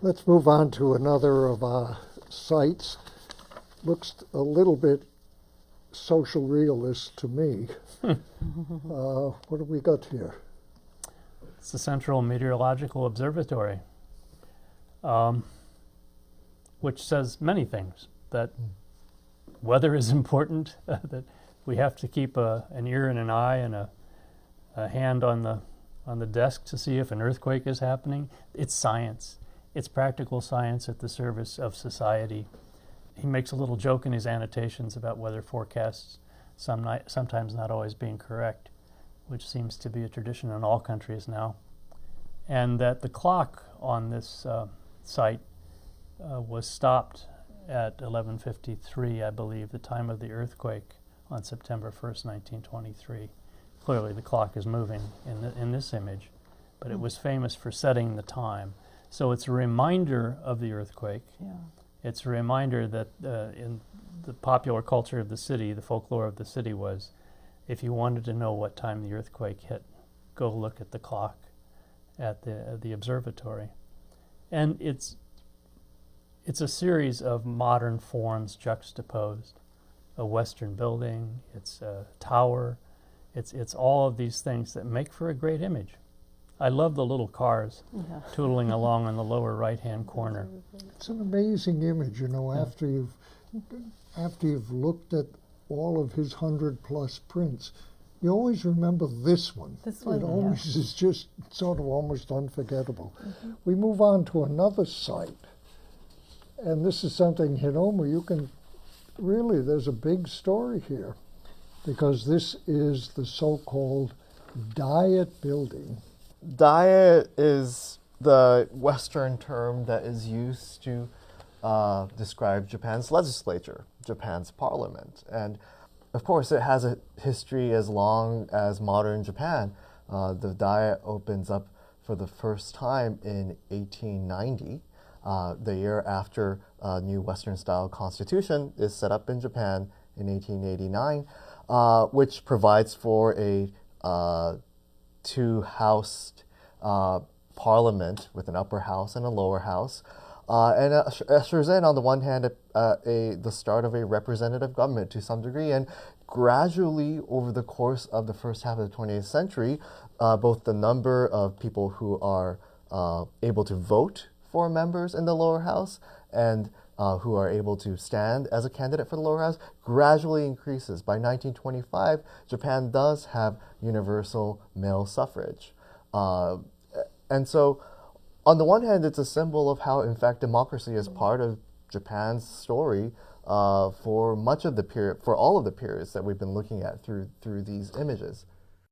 Let's move on to another of our sites. Looks a little bit social realist to me. What do we got here? It's the Central Meteorological Observatory, which says many things. That weather is important, that we have to keep an ear and an eye and a hand on the desk to see if an earthquake is happening. It's science. It's practical science at the service of society. He makes a little joke in his annotations about weather forecasts sometimes not always being correct, which seems to be a tradition in all countries now. And that the clock on this site was stopped at 11:53, I believe, the time of the earthquake on September 1st, 1923. Clearly the clock is moving in this image, but it was famous for setting the time. So it's a reminder of the earthquake. Yeah. It's a reminder that in the popular culture of the city, the folklore of the city was, if you wanted to know what time the earthquake hit, go look at the clock at the observatory. And it's a series of modern forms juxtaposed. A Western building, it's a tower, it's all of these things that make for a great image. I love the little cars tootling along in the lower right-hand corner. It's an amazing image, you know, after you've looked at all of his 100+ prints. You always remember this one. This one, it always is just sort of almost unforgettable. We move on to another site. And this is something, Hinoma, you can really, there's a big story here, because this is the so-called Diet Building. Diet is the Western term that is used to describe Japan's legislature, Japan's parliament. And of course, it has a history as long as modern Japan. The Diet opens up for the first time in 1890, the year after a new Western-style constitution is set up in Japan in 1889, which provides for a two-housed parliament with an upper house and a lower house, and ushers in, on the one hand, the start of a representative government to some degree, and gradually over the course of the first half of the 20th century, both the number of people who are able to vote for members in the lower house and who are able to stand as a candidate for the lower house gradually increases. By 1925, Japan does have universal male suffrage. And so, on the one hand, it's a symbol of how, in fact, democracy is part of Japan's story for much of the period, for all of the periods that we've been looking at through these images.